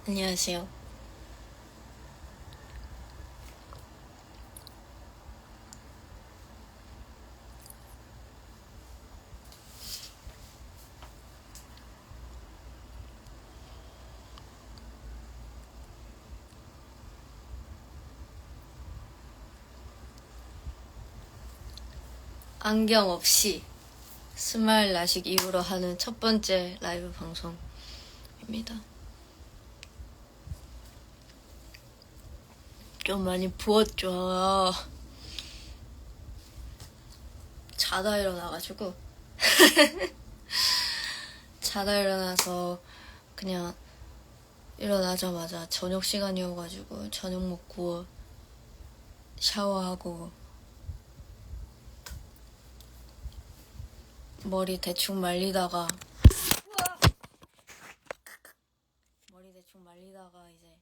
안녕하세요. 안경 없이 스마일 라식 이후로 하는 첫 번째 라이브 방송입니다. 좀 많이 부었죠. 자다 일어나가지고 자다 일어나서 그냥 일어나자마자 저녁 시간이어가지고 저녁 먹고 샤워하고 머리 대충 말리다가 이제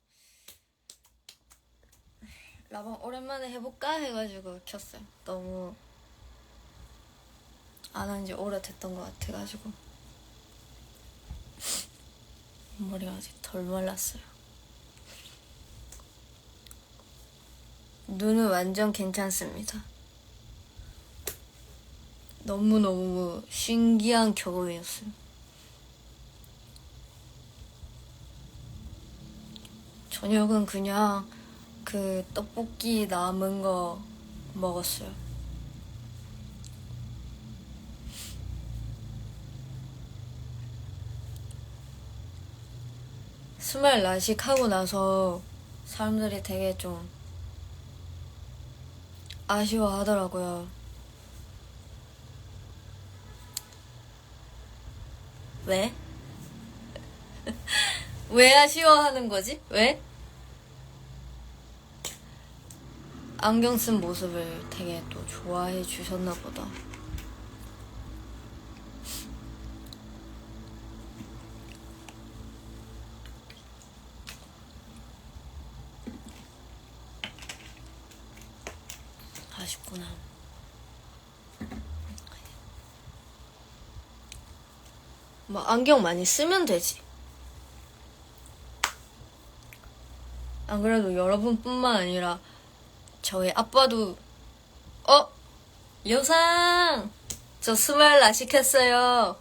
라방 오랜만에 해볼까 해가지고 켰어요. 너무 안 한 지 오래됐던 것 같아가지고 머리가 아직 덜 말랐어요. 눈은 완전 괜찮습니다. 너무너무 신기한 경험이었어요. 저녁은 그냥 그 떡볶이 남은 거 먹었어요. 스마일 라식 하고 나서 사람들이 되게 좀 아쉬워하더라고요. 왜? 왜 아쉬워하는 거지? 왜? 안경 쓴 모습을 되게 또 좋아해 주셨나 보다. 아쉽구나. 뭐 안경 많이 쓰면 되지. 안 그래도 여러분뿐만 아니라 저희 아빠도 여상! 저 스마일 라식 했어요.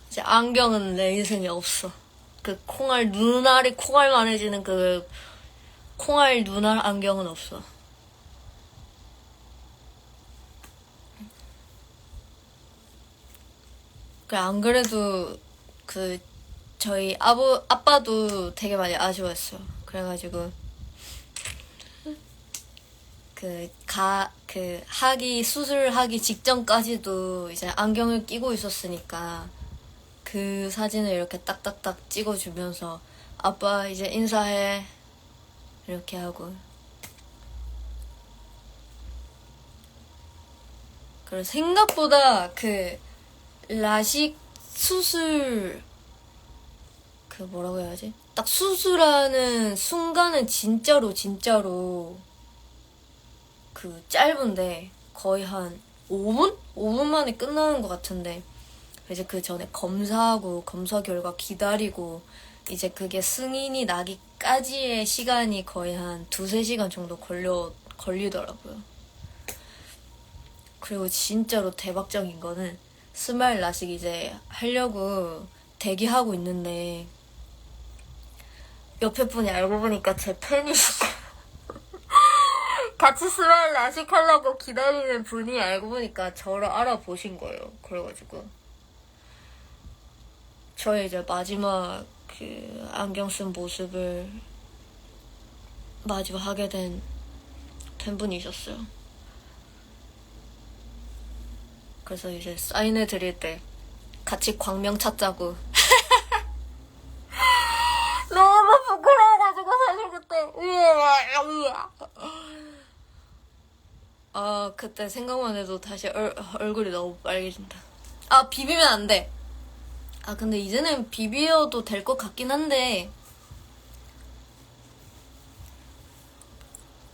이제 안경은 내 인생에 없어. 그 눈알이 콩알만해지는 그 콩알 눈알 안경은 없어. 안 그래도 그 저희 아빠도 되게 많이 아쉬워했어요. 그래가지고 수술하기 직전까지도 이제 안경을 끼고 있었으니까 그 사진을 이렇게 딱딱딱 찍어주면서 아빠 이제 인사해 이렇게 하고 그리고 생각보다 그 라식 수술 뭐라고 해야지? 딱 수술하는 순간은 진짜로 짧은데 거의 한 5분? 5분 만에 끝나는 것 같은데 이제 그 전에 검사하고 검사 결과 기다리고 이제 그게 승인이 나기까지의 시간이 거의 한 2-3시간 정도 걸리더라고요. 그리고 진짜로 대박적인 거는 스마일 라식 이제 하려고 대기하고 있는데 옆에 분이 알고 보니까 제 팬이시고 같이 스마일 라식 하려고 기다리는 분이 알고 보니까 저를 알아보신 거예요. 그래가지고 저의 이제 마지막 그 안경 쓴 모습을 마주하게 된 팬분이셨어요. 그래서 이제 사인해 드릴 때 같이 광명 찾자고 너무 부끄러워가지고 사실 그때 그때 생각만 해도 다시 얼굴이 너무 빨개진다. 비비면 안 돼. 근데 이제는 비비어도 될 것 같긴 한데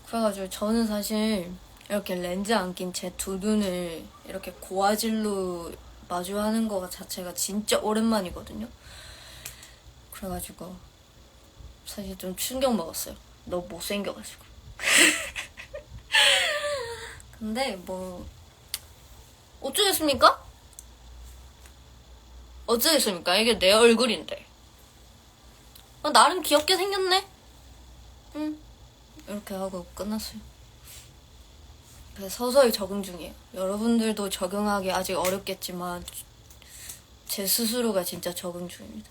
그래가지고 저는 사실 이렇게 렌즈 안 낀 제 두 눈을 이렇게 고화질로 마주하는 거 자체가 진짜 오랜만이거든요. 그래가지고 사실 좀 충격 먹었어요. 너무 못생겨가지고. 근데 뭐 어쩌겠습니까? 어쩌겠습니까? 이게 내 얼굴인데. 나름 귀엽게 생겼네? 응. 이렇게 하고 끝났어요. 그래서 서서히 적응 중이에요. 여러분들도 적응하기 아직 어렵겠지만 제 스스로가 진짜 적응 중입니다.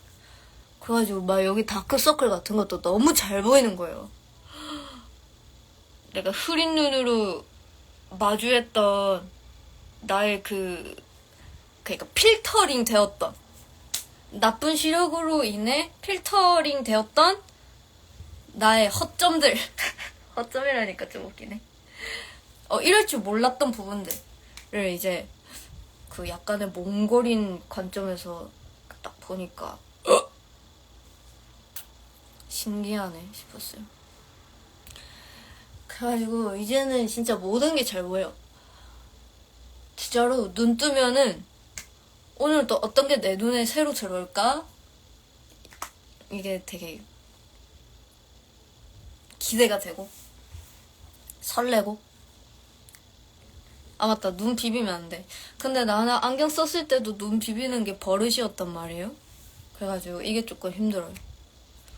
그래가지고 막 여기 다크서클 같은 것도 너무 잘 보이는 거예요. 내가 흐린 눈으로 마주했던 나의 그러니까 필터링 되었던 나쁜 시력으로 인해 필터링 되었던 나의 허점들 허점이라니까 좀 웃기네. 이럴 줄 몰랐던 부분들을 이제 그 약간의 몽골인 관점에서 딱 보니까 신기하네 싶었어요. 그래가지고 이제는 진짜 모든 게 잘 보여. 진짜로 눈 뜨면은 오늘 또 어떤 게 내 눈에 새로 들어올까? 이게 되게 기대가 되고 설레고. 아 맞다, 눈 비비면 안 돼. 근데 나는 안경 썼을 때도 눈 비비는 게 버릇이었단 말이에요. 그래가지고 이게 조금 힘들어요.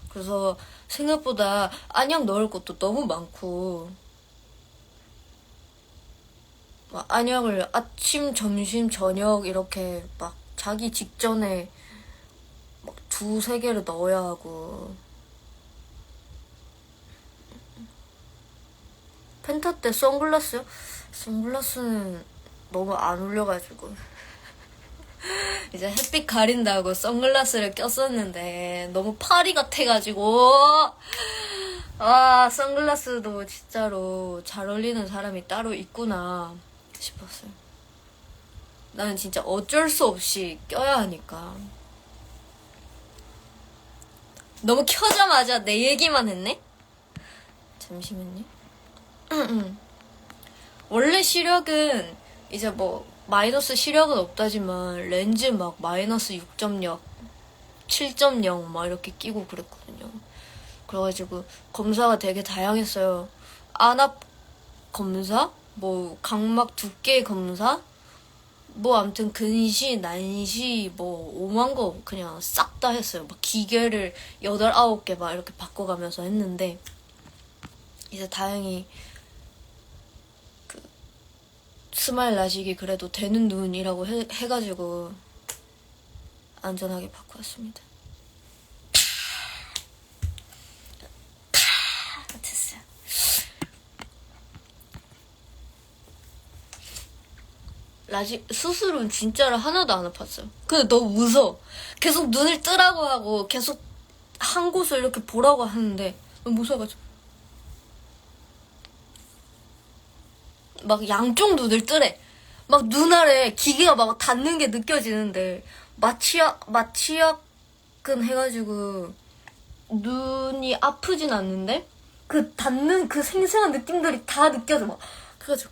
그래서 생각보다 안약 넣을 것도 너무 많고 막 안약을 아침, 점심, 저녁 이렇게 막 자기 직전에 막 2-3개를 넣어야 하고. 펜타 때 선글라스요? 선글라스는 너무 안 어울려가지고 이제 햇빛 가린다고 선글라스를 꼈었는데 너무 파리 같아가지고 선글라스도 진짜로 잘 어울리는 사람이 따로 있구나 싶었어요. 나는 진짜 어쩔 수 없이 껴야 하니까. 너무 켜자마자 내 얘기만 했네? 잠시만요. 원래 시력은 이제 뭐 마이너스 시력은 없다지만 렌즈 막 마이너스 6.0, 7.0 막 이렇게 끼고 그랬거든요. 그래가지고 검사가 되게 다양했어요. 안압 검사, 뭐 각막 두께 검사, 뭐 아무튼 근시, 난시 뭐 오만 거 그냥 싹 다 했어요. 막 기계를 8-9개 막 이렇게 바꿔가면서 했는데 이제 다행히 스마일 라식이 그래도 되는 눈이라고 해가지고 안전하게 받고 왔습니다. 됐어요. 라식 수술은 진짜로 하나도 안 아팠어요. 근데 너무 무서워. 계속 눈을 뜨라고 하고 계속 한 곳을 이렇게 보라고 하는데 너무 무서워가지고 막 양쪽 눈을 뜨래. 막 눈 아래 기계가 막 닿는 게 느껴지는데 마취약은 해가지고 눈이 아프진 않는데 그 닿는 그 생생한 느낌들이 다 느껴져. 막 그래가지고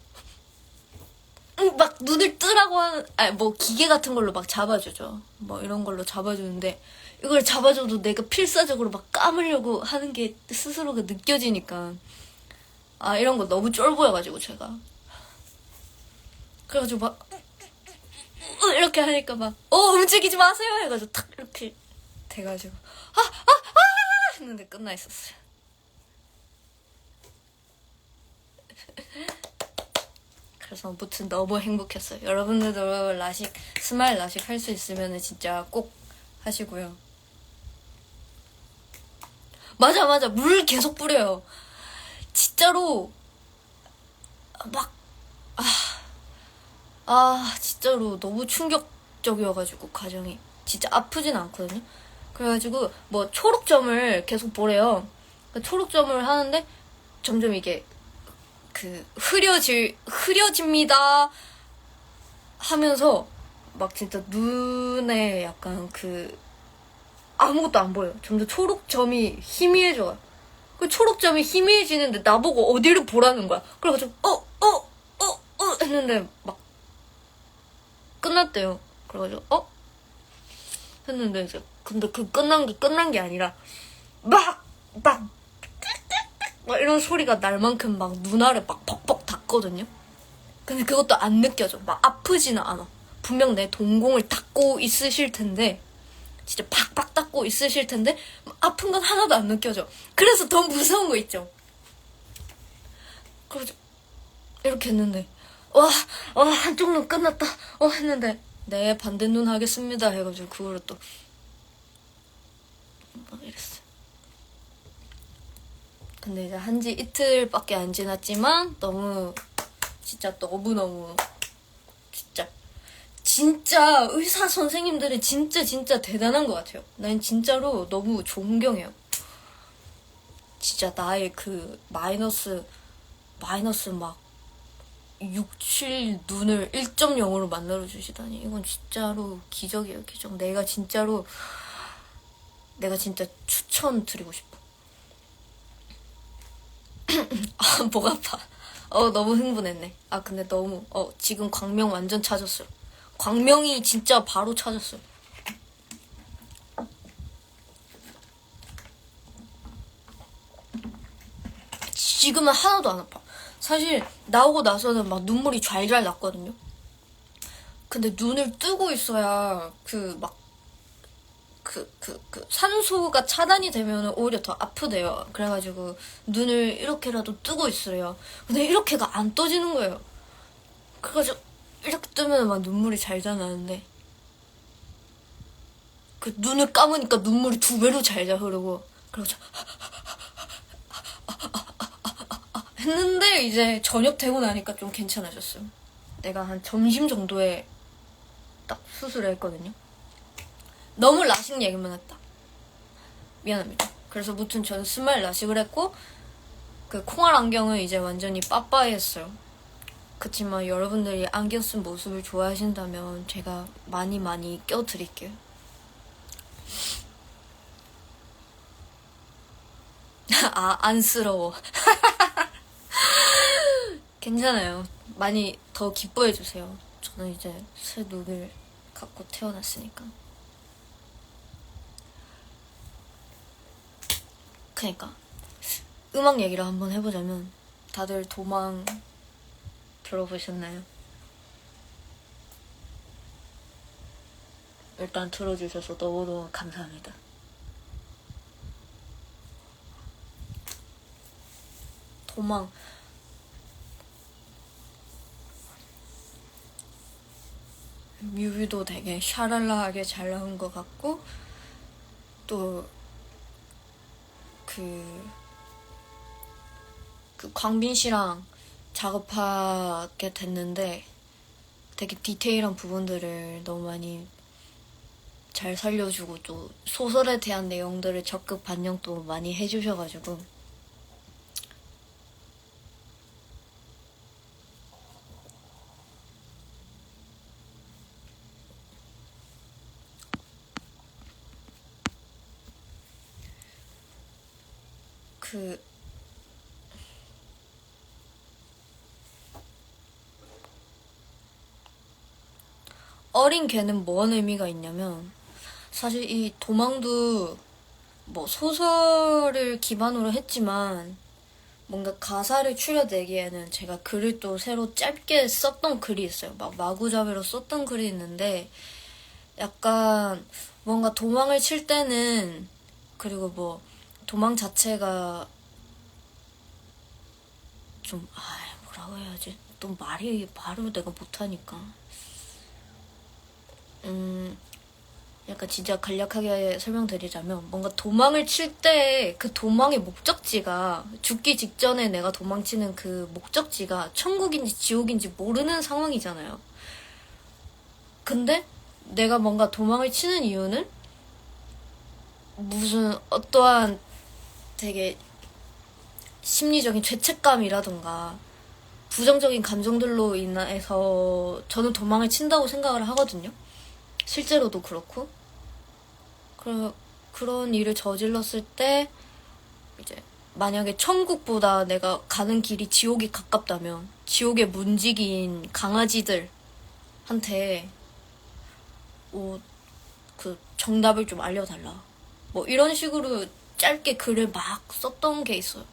막 눈을 뜨라고 하는 뭐 기계 같은 걸로 막 잡아주죠. 뭐 이런 걸로 잡아주는데 이걸 잡아줘도 내가 필사적으로 막 감으려고 하는 게 스스로가 느껴지니까 이런 거 너무 쫄보여가지고 제가 그래가지고 막 이렇게 하니까 막 움직이지 마세요 해가지고 탁 이렇게 돼가지고 했는데 끝나 있었어요. 그래서 아무튼 너무 행복했어요. 여러분들도 라식, 스마일 라식 할 수 있으면 진짜 꼭 하시고요. 맞아 물 계속 뿌려요. 진짜로 막 진짜로 너무 충격적이어가지고 과정이 진짜 아프진 않거든요. 그래가지고 뭐 초록점을 계속 보래요. 초록점을 하는데 점점 이게 흐려집니다 하면서 막 진짜 눈에 약간 아무것도 안 보여요. 점점 초록점이 희미해져요. 그 초록점이 희미해지는데 나보고 어디를 보라는 거야. 그래가지고 했는데 막 끝났대요. 그래가지고 했는데 이제 근데 그 끝난 게 아니라 막 이런 소리가 날 만큼 막 눈알을 막 벅벅 닿거든요. 근데 그것도 안 느껴져. 막 아프지는 않아. 분명 내 동공을 닦고 있으실 텐데 진짜 팍팍 닦고 있으실 텐데 아픈 건 하나도 안 느껴져. 그래서 더 무서운 거 있죠. 그래서 이렇게 했는데 한쪽 눈 끝났다 했는데 네 반대 눈 하겠습니다 해가지고 그거를 또 이랬어요. 근데 이제 한지 이틀밖에 안 지났지만 진짜 너무너무 진짜 의사 선생님들은 진짜 대단한 것 같아요. 난 진짜로 너무 존경해요. 진짜 나의 그 마이너스 막 6, 7 눈을 1.0으로 만들어주시다니 이건 진짜로 기적이에요. 기적. 내가 진짜 추천드리고 싶어. 목 아파. 너무 흥분했네. 근데 너무 지금 광명 완전 찾았어요. 광명이 진짜 바로 찾았어요. 지금은 하나도 안 아파. 사실 나오고 나서는 막 눈물이 좔좔 났거든요. 근데 눈을 뜨고 있어야 산소가 차단이 되면 오히려 더 아프대요. 그래가지고 눈을 이렇게라도 뜨고 있어요. 근데 이렇게가 안 떠지는 거예요. 그래가지고 이렇게 뜨면 막 눈물이 잘잘 나는데 그 눈을 감으니까 눈물이 2배로 잘잘 흐르고 그래가지고 했는데 이제 저녁 되고 나니까 좀 괜찮아졌어요. 내가 한 점심 정도에 딱 수술을 했거든요. 너무 라식 얘기만 했다. 미안합니다. 그래서 무튼 저는 스마일 라식을 했고 그 콩알 안경은 이제 완전히 빠빠이 했어요. 그치만 여러분들이 안경 쓴 모습을 좋아하신다면 제가 많이 껴드릴게요. 안쓰러워. 괜찮아요. 많이 더 기뻐해주세요. 저는 이제 새 눈을 갖고 태어났으니까. 그니까 음악 얘기를 한번 해보자면 다들 도망 들어보셨나요? 일단 들어주셔서 너무너무 감사합니다. 도망 뮤비도 되게 샤랄라하게 잘 나온 것 같고 또 그 광빈 씨랑 작업하게 됐는데 되게 디테일한 부분들을 너무 많이 잘 살려주고 또 소설에 대한 내용들을 적극 반영도 많이 해주셔가지고 어린 개는 뭔 의미가 있냐면 사실 이 도망도 뭐 소설을 기반으로 했지만 뭔가 가사를 추려내기에는 제가 글을 또 새로 짧게 썼던 글이 있어요. 막 마구잡이로 썼던 글이 있는데 약간 뭔가 도망을 칠 때는 그리고 뭐 도망 자체가 좀 뭐라고 해야지? 또 말을 내가 못하니까 약간 진짜 간략하게 설명드리자면 뭔가 도망을 칠 때 그 도망의 목적지가 죽기 직전에 내가 도망치는 그 목적지가 천국인지 지옥인지 모르는 상황이잖아요. 근데 내가 뭔가 도망을 치는 이유는 무슨 어떠한 되게 심리적인 죄책감이라던가 부정적인 감정들로 인해서 저는 도망을 친다고 생각을 하거든요. 실제로도 그렇고 그런 일을 저질렀을 때 이제 만약에 천국보다 내가 가는 길이 지옥이 가깝다면 지옥의 문지기인 강아지들한테 그 정답을 좀 알려달라. 뭐 이런 식으로 짧게 글을 막 썼던 게 있어요.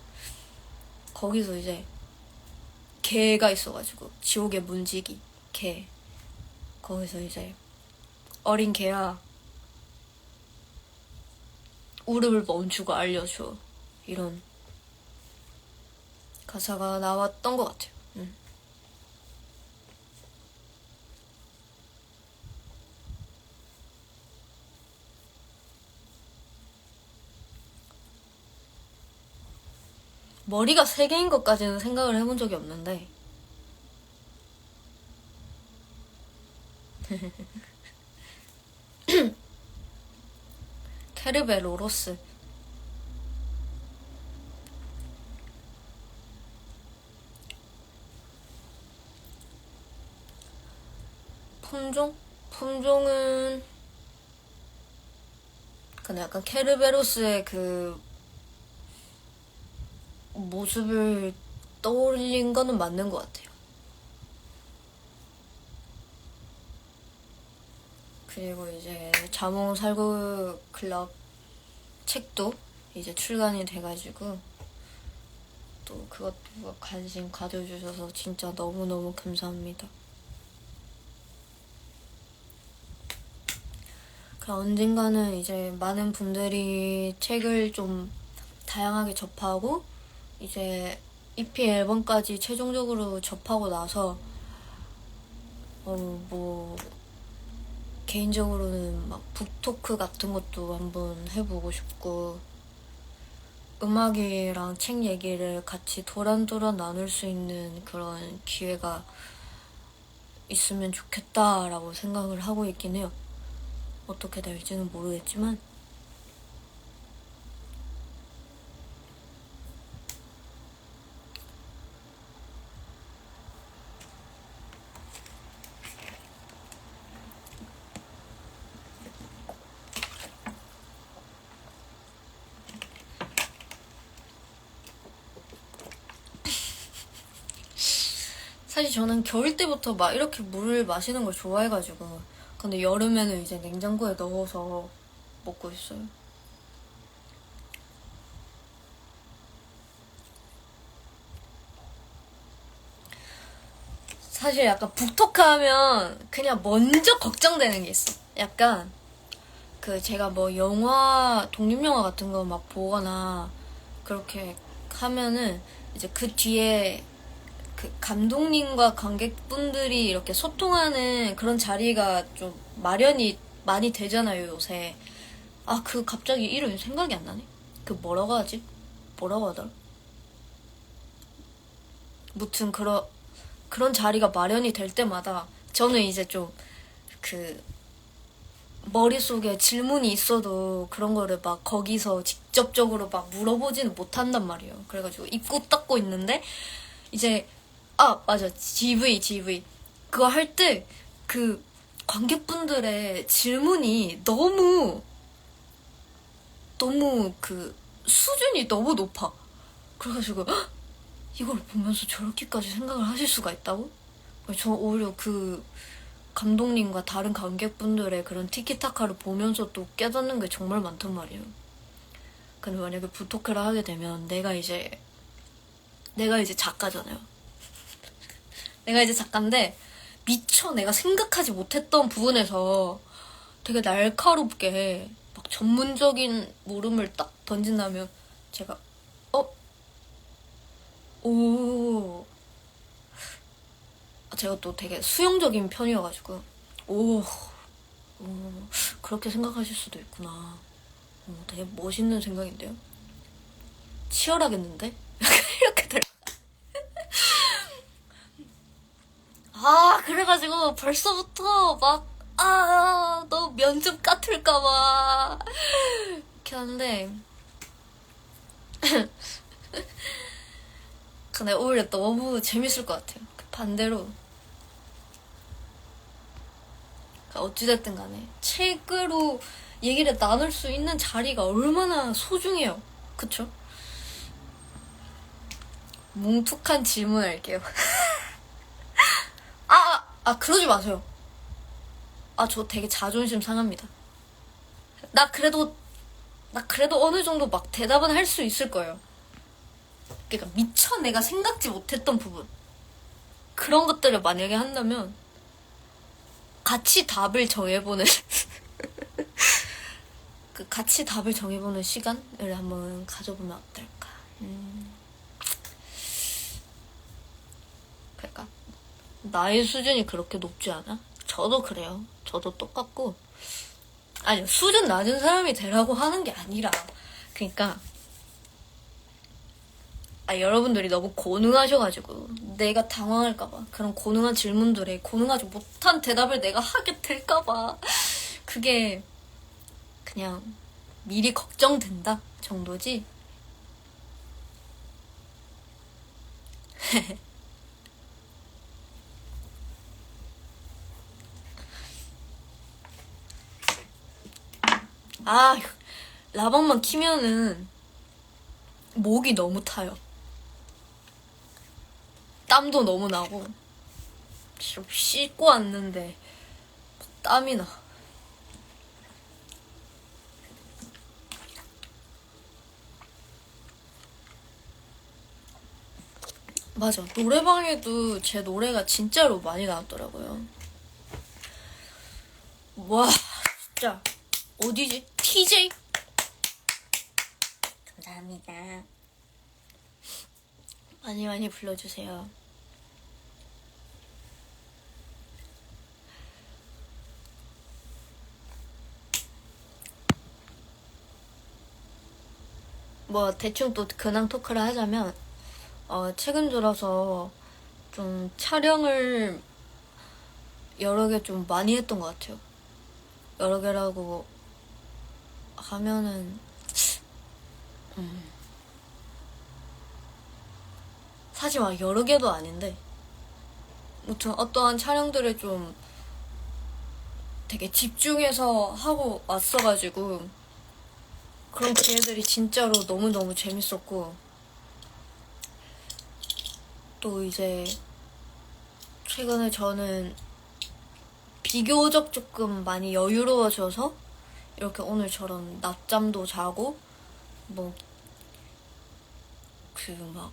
거기서 이제 개가 있어가지고 지옥의 문지기 개. 거기서 이제 어린 개야 울음을 멈추고 알려줘. 이런 가사가 나왔던 것 같아요. 머리가 3개인 것까지는 생각을 해본 적이 없는데 케르베로로스. 품종? 품종은 근데 약간 케르베로스의 그 모습을 떠올린 거는 맞는 것 같아요. 그리고 이제 자몽살구 클럽 책도 이제 출간이 돼가지고 또 그것도 관심 가져주셔서 진짜 너무너무 감사합니다. 그럼 언젠가는 이제 많은 분들이 책을 좀 다양하게 접하고 이제 EP 앨범까지 최종적으로 접하고 나서 뭐 개인적으로는 막 북토크 같은 것도 한번 해보고 싶고 음악이랑 책 얘기를 같이 도란도란 나눌 수 있는 그런 기회가 있으면 좋겠다라고 생각을 하고 있긴 해요. 어떻게 될지는 모르겠지만 사실 저는 겨울 때부터 막 이렇게 물을 마시는 걸 좋아해가지고 근데 여름에는 이제 냉장고에 넣어서 먹고 있어요. 사실 약간 북토크하면 그냥 먼저 걱정되는 게 있어. 약간 그 제가 뭐 영화 독립영화 같은 거 막 보거나 그렇게 하면은 이제 그 뒤에 그 감독님과 관객분들이 이렇게 소통하는 그런 자리가 좀 마련이 많이 되잖아요, 요새. 아, 그 갑자기 이름이 생각이 안 나네. 그 뭐라고 하지? 뭐라고 하더라? 무튼 그런 자리가 마련이 될 때마다 저는 이제 좀 그 머릿속에 질문이 있어도 그런 거를 막 거기서 직접적으로 막 물어보지는 못한단 말이에요. 그래가지고 입고 닦고 있는데 이제 맞아. GV. 그거 할 때 그 관객분들의 질문이 너무 그 수준이 너무 높아. 그래가지고 이걸 보면서 저렇게까지 생각을 하실 수가 있다고? 저 오히려 그 감독님과 다른 관객분들의 그런 티키타카를 보면서 또 깨닫는 게 정말 많단 말이에요. 근데 만약에 부토크를 하게 되면 내가 이제 작가잖아요. 내가 이제 작가인데 미처 내가 생각하지 못했던 부분에서 되게 날카롭게 막 전문적인 물음을 딱 던진다면 제가 제가 또 되게 수용적인 편이어가지고 그렇게 생각하실 수도 있구나. 되게 멋있는 생각인데요. 치열하겠는데? 이렇게 될. 그래가지고 벌써부터 막 너 면접 같을까봐 이렇게 하는데 근데 오히려 너무 재밌을 것 같아요. 반대로 어찌됐든 간에 책으로 얘기를 나눌 수 있는 자리가 얼마나 소중해요. 그쵸? 뭉툭한 질문할게요. 그러지 마세요. 아, 저 되게 자존심 상합니다. 나 그래도 어느 정도 막 대답은 할 수 있을 거예요. 그러니까 미처 내가 생각지 못했던 부분. 그런 것들을 만약에 한다면 같이 답을 정해보는 그 같이 답을 정해보는 시간을 한번 가져보면 어떨까. 그러니까 나의 수준이 그렇게 높지 않아? 저도 그래요. 저도 똑같고. 아니요, 수준 낮은 사람이 되라고 하는 게 아니라, 그러니까 여러분들이 너무 고능하셔가지고 내가 당황할까봐, 그런 고능한 질문들에 고능하지 못한 대답을 내가 하게 될까봐, 그게 그냥 미리 걱정된다 정도지. 아, 라방만 키면은 목이 너무 타요. 땀도 너무 나고. 씻고 왔는데 땀이 나. 맞아, 노래방에도 제 노래가 진짜로 많이 나왔더라고요. 와, 진짜 어디지? TJ? 감사합니다. 많이 많이 불러주세요. 뭐 대충 또 근황 토크를 하자면, 최근 들어서 좀 촬영을 여러 개 좀 많이 했던 것 같아요. 여러 개라고 하면은 사실 막 여러 개도 아닌데, 무튼 어떠한 촬영들을 좀 되게 집중해서 하고 왔어가지고 그런 기회들이 진짜로 너무너무 재밌었고, 또 이제 최근에 저는 비교적 조금 많이 여유로워져서 이렇게 오늘처럼 낮잠도 자고 뭐 그 막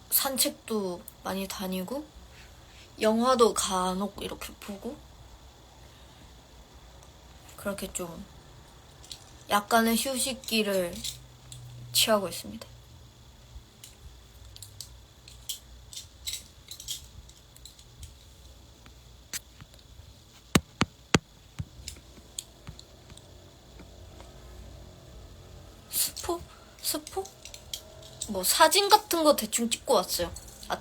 산책도 많이 다니고 영화도 간혹 이렇게 보고, 그렇게 좀 약간의 휴식기를 취하고 있습니다. 스포? 뭐 사진 같은 거 대충 찍고 왔어요.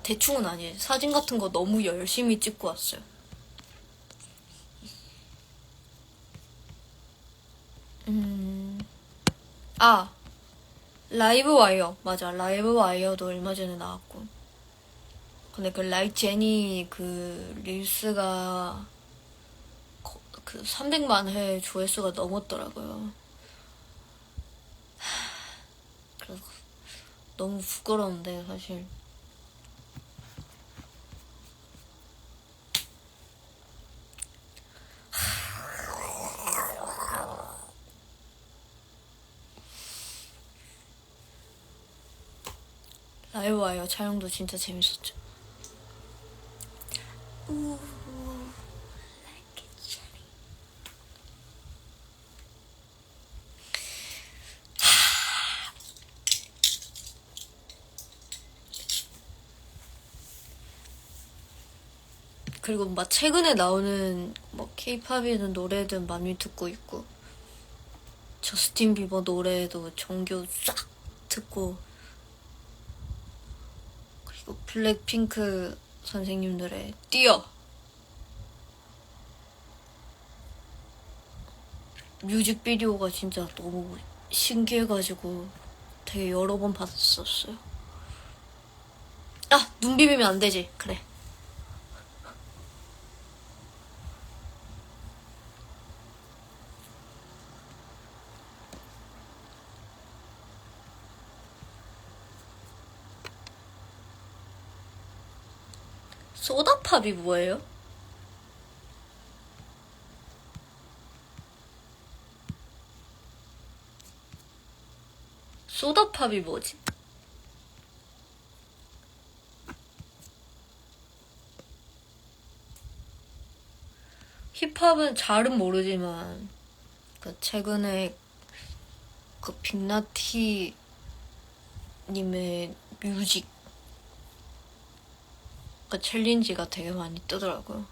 대충은 아니에요. 사진 같은 거 너무 열심히 찍고 왔어요. 라이브 와이어. 맞아, 라이브 와이어도 얼마 전에 나왔고. 근데 그 라이트 제니 그 릴스가 그 300만 회 조회수가 넘었더라고요. 그래서 너무 부끄러운데 사실. 라이브 와이어 촬영도 진짜 재밌었죠. 그리고 막 최근에 나오는 뭐 케이팝이든 노래든 많이 듣고 있고, 저스틴 비버 노래도 정규 싹 듣고, 그리고 블랙핑크 선생님들의 뛰어 뮤직비디오가 진짜 너무 신기해가지고 되게 여러 번 봤었어요. 눈 비비면 안 되지. 그래. 소다팝이 뭐예요? 소다팝이 뭐지? 힙합은 잘은 모르지만 그 최근에 그 빅나티 님의 뮤직 그 챌린지가 되게 많이 뜨더라고요.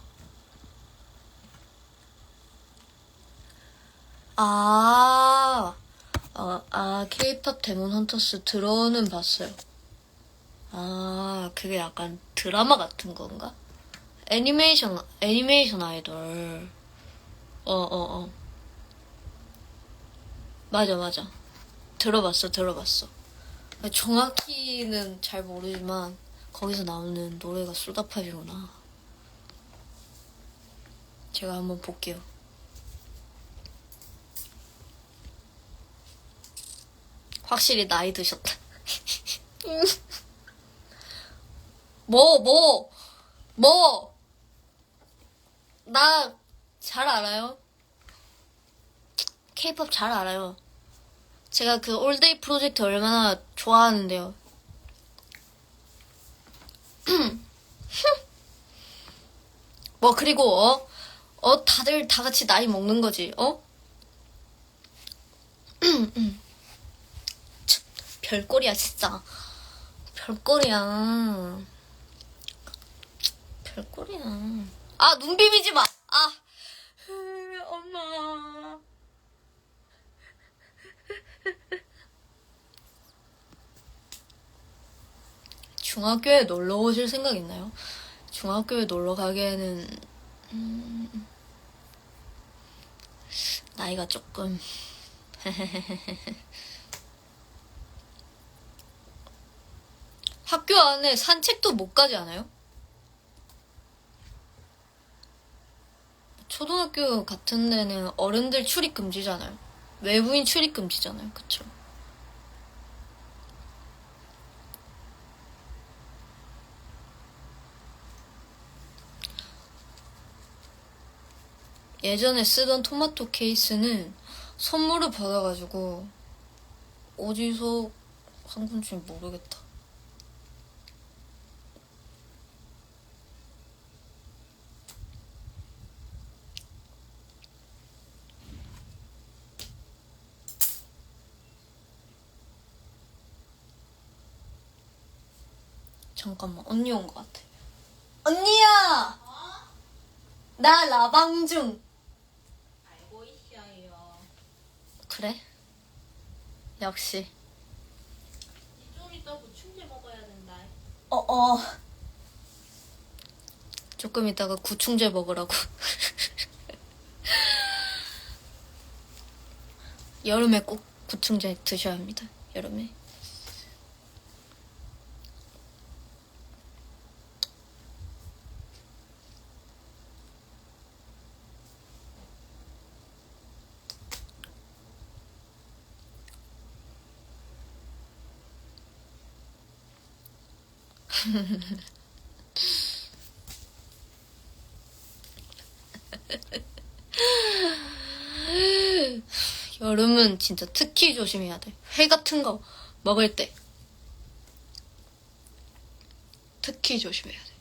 케이팝 데몬 헌터스 들어는 봤어요. 그게 약간 드라마 같은 건가? 애니메이션 아이돌. 맞아. 들어봤어. 정확히는 잘 모르지만, 거기서 나오는 노래가 소다팝이구나. 제가 한번 볼게요. 확실히 나이 드셨다. 나 잘 알아요. 케이팝 잘 알아요. 제가 그 올데이 프로젝트 얼마나 좋아하는데요. 그리고 다들 다 같이 나이 먹는 거지. 별꼴이야 진짜. 별꼴이야. 눈 비비지 마. 엄마. 중학교에 놀러 오실 생각 있나요? 중학교에 놀러 가기에는 나이가 조금 학교 안에 산책도 못 가지 않아요? 초등학교 같은 데는 어른들 출입 금지잖아요. 외부인 출입 금지잖아요. 그쵸? 예전에 쓰던 토마토 케이스는 선물을 받아가지고 어디서 산 건지 모르겠다. 잠깐만, 언니 온 것 같아. 언니야! 나 라방 중. 알고 있어요. 그래? 역시. 좀 이따 부침개 먹어야 된다. 조금 이따가 구충제 먹으라고. 여름에 꼭 구충제 드셔야 합니다. 여름에. 여름은 진짜 특히 조심해야 돼. 회 같은 거 먹을 때 특히 조심해야 돼.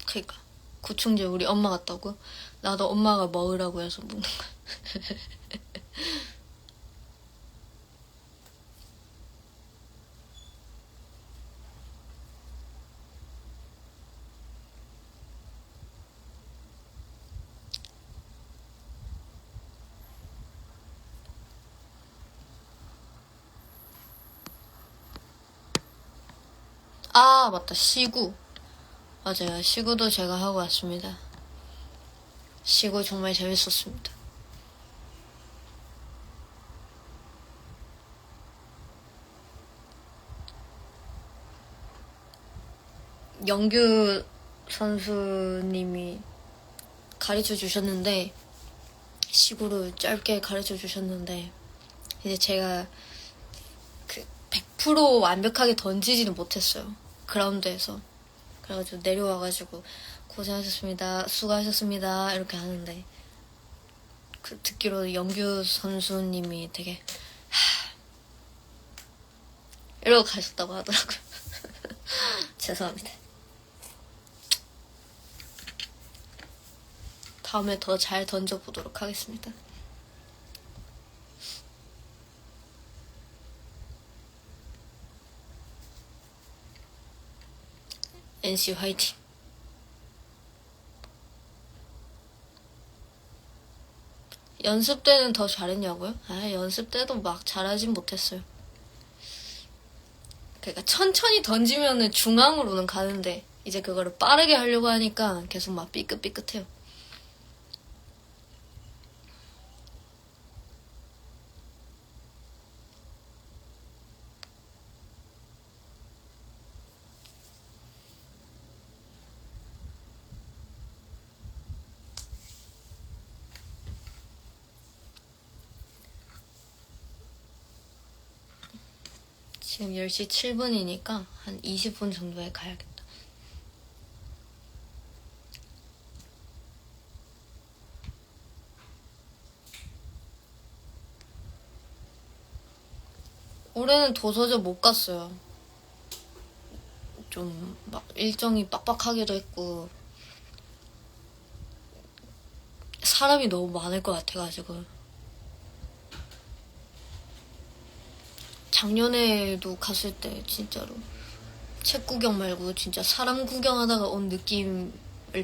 그니까 구충제 우리 엄마 같다고? 나도 엄마가 먹으라고 해서 먹는 거야. 맞다. 시구. 맞아요. 시구도 제가 하고 왔습니다. 시구 정말 재밌었습니다. 영규 선수님이 가르쳐 주셨는데, 시구를 짧게 가르쳐 주셨는데, 이제 제가 100% 완벽하게 던지지는 못했어요. 그라운드에서. 그래가지고 내려와가지고 고생하셨습니다. 수고하셨습니다. 이렇게 하는데 그 듣기로 영규 선수님이 되게 이러고 가셨다고 하더라고요. 죄송합니다. 다음에 더 잘 던져보도록 하겠습니다. NC 화이팅! 연습 때는 더 잘했냐고요? 연습 때도 막 잘하진 못했어요. 그러니까 천천히 던지면은 중앙으로는 가는데 이제 그거를 빠르게 하려고 하니까 계속 막 삐끗삐끗해요. 지금 10시 7분이니까 한 20분 정도에 가야겠다. 올해는 도서점 못 갔어요. 좀 막 일정이 빡빡하기도 했고 사람이 너무 많을 것 같아가지고. 작년에도 갔을 때 진짜로 책 구경 말고 진짜 사람 구경하다가 온 느낌을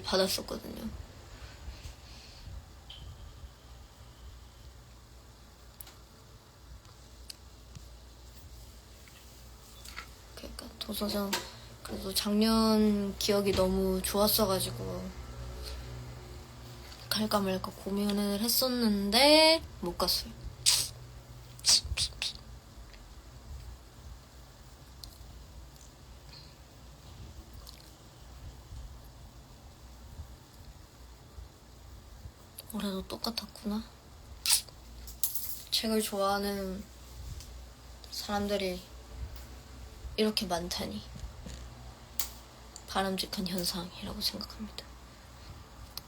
받았었거든요. 그러니까 도서점 그래도 작년 기억이 너무 좋았어가지고 갈까 말까 고민을 했었는데 못 갔어요. 올해도 똑같았구나. 책을 좋아하는 사람들이 이렇게 많다니 바람직한 현상이라고 생각합니다.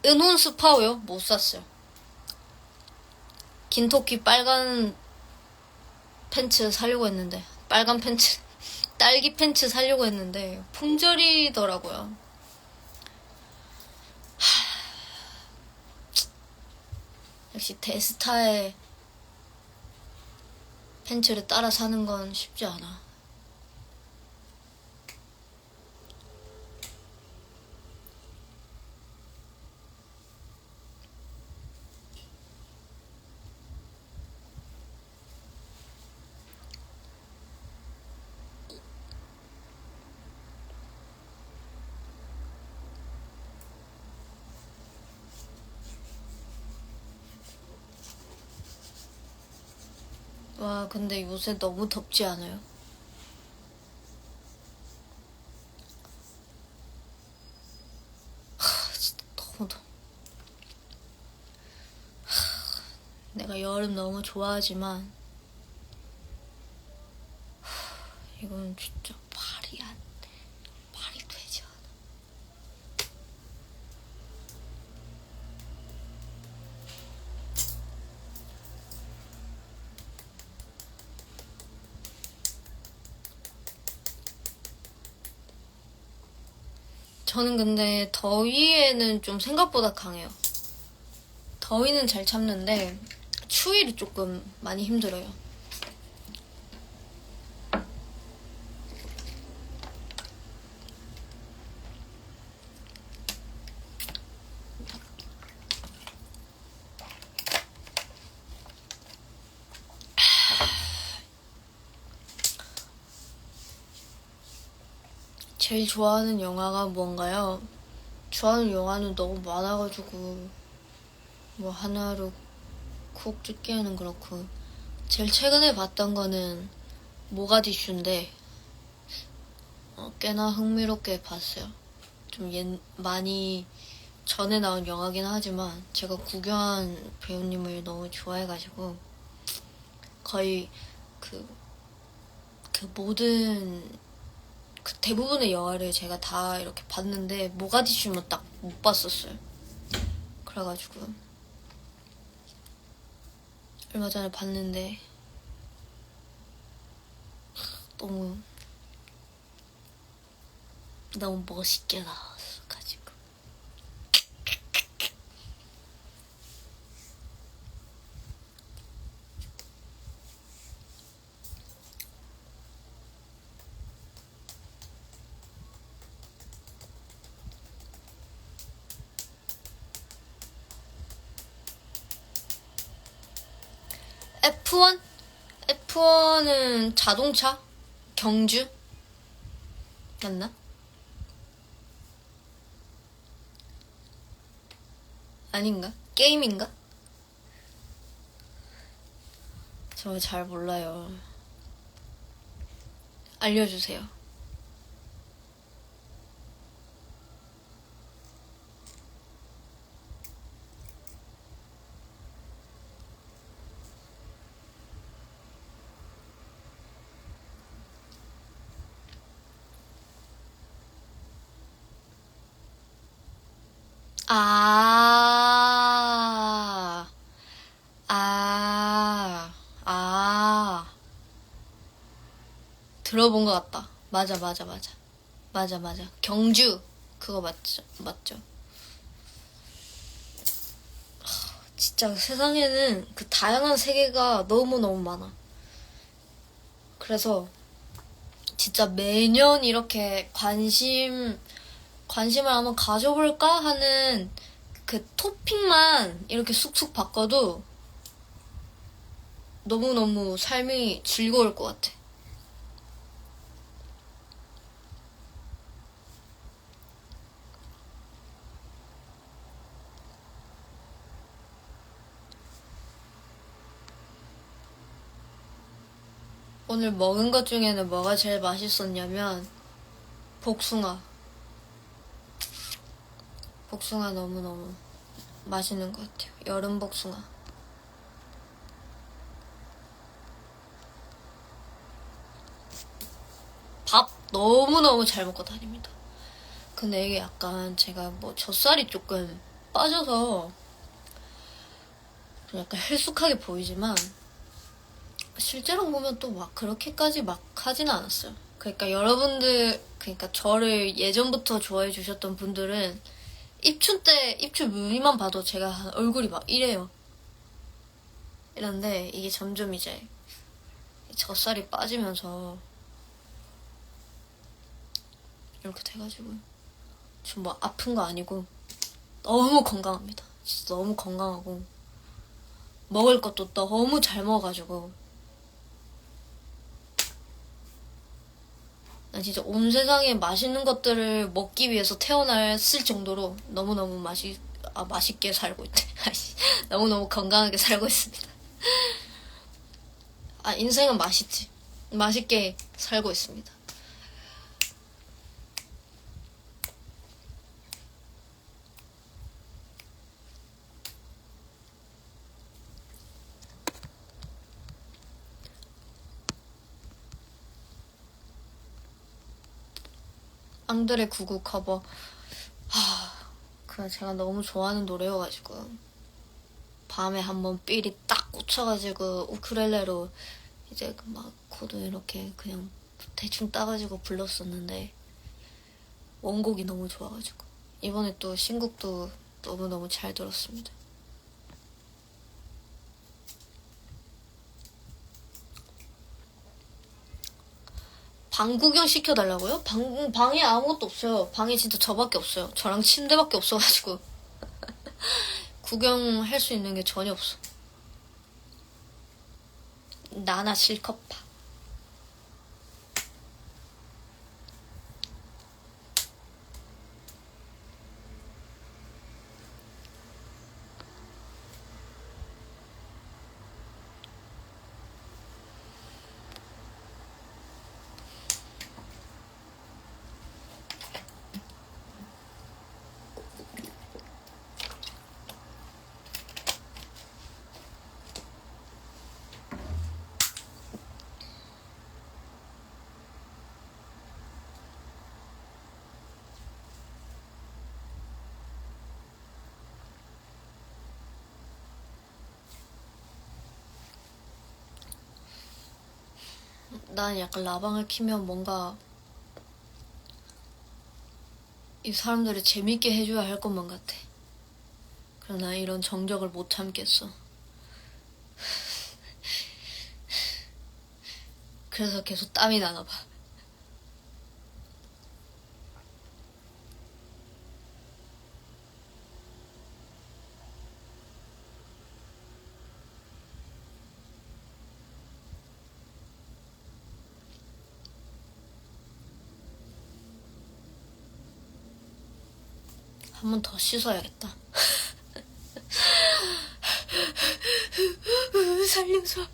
은혼 스파오요? 못 샀어요. 긴토끼 빨간 팬츠 사려고 했는데 빨간 팬츠 딸기 팬츠 사려고 했는데 품절이더라고요. 역시 대스타의 팬츠를 따라 사는 건 쉽지 않아. 와, 근데 요새 너무 덥지 않아요? 진짜 너무 더워. 내가 여름 너무 좋아하지만 이건 진짜 말이 되지 않아. 저는 근데 더위에는 좀 생각보다 강해요. 더위는 잘 참는데 추위를 조금 많이 힘들어요. 제일 좋아하는 영화가 뭔가요? 좋아하는 영화는 너무 많아가지고 뭐 하나로 콕 찍기에는 그렇고 제일 최근에 봤던 거는 모가디슈인데 꽤나 흥미롭게 봤어요. 좀 많이 전에 나온 영화긴 하지만 제가 구경한 배우님을 너무 좋아해가지고 거의 그 모든 그 대부분의 영화를 제가 다 이렇게 봤는데 모가디슈만 딱 못 봤었어요. 그래가지고 얼마 전에 봤는데 너무 멋있게 나왔어가지고. F1? F1은 자동차? 경주? 맞나? 아닌가? 게임인가? 저 잘 몰라요. 알려주세요. 아, 아, 아. 들어본 것 같다. 맞아. 경주. 그거 맞죠. 진짜 세상에는 그 다양한 세계가 너무너무 많아. 그래서 진짜 매년 이렇게 관심을 한번 가져볼까 하는 그 토픽만 이렇게 쑥쑥 바꿔도 너무너무 삶이 즐거울 것 같아. 오늘 먹은 것 중에는 뭐가 제일 맛있었냐면 복숭아. 복숭아 너무너무 맛있는 것 같아요. 여름 복숭아. 밥 너무너무 잘 먹고 다닙니다. 근데 이게 약간 제가 뭐 젖살이 조금 빠져서 약간 헬쑥하게 보이지만 실제로 보면 또 막 그렇게까지 막 하진 않았어요. 그러니까 여러분들, 그러니까 저를 예전부터 좋아해 주셨던 분들은 입춘 때 입춘 뮤비만 봐도 제가 얼굴이 막 이래요. 이런데 이게 점점 이제 젖살이 빠지면서 이렇게 돼가지고 지금 뭐 아픈 거 아니고 너무 건강합니다. 진짜 너무 건강하고 먹을 것도 너무 잘 먹어가지고 난 진짜 온 세상에 맛있는 것들을 먹기 위해서 태어났을 정도로 너무너무 맛있게 살고 있대. 너무너무 건강하게 살고 있습니다. 인생은 맛있지. 맛있게 살고 있습니다. 앙드레 99 커버. 그냥 제가 너무 좋아하는 노래여가지고 밤에 한번 삘이 딱 꽂혀가지고 우쿨렐레로 이제 막 코드 이렇게 그냥 대충 따가지고 불렀었는데 원곡이 너무 좋아가지고 이번에 또 신곡도 너무너무 잘 들었습니다. 방 구경 시켜달라고요? 방에 아무것도 없어요. 방에 진짜 저밖에 없어요. 저랑 침대밖에 없어가지고 구경할 수 있는 게 전혀 없어. 나나 실컷 봐. 나는 약간 라방을 키면 뭔가 이 사람들을 재밌게 해줘야 할 것만 같아. 그럼 난 이런 정적을 못 참겠어. 그래서 계속 땀이 나나 봐. 한 번 더 씻어야겠다. 살려줘.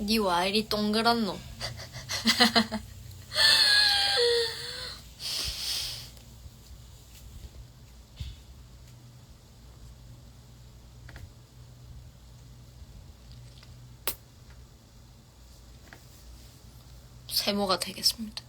니 와 이리 동그란 놈. 세모가 되겠습니다.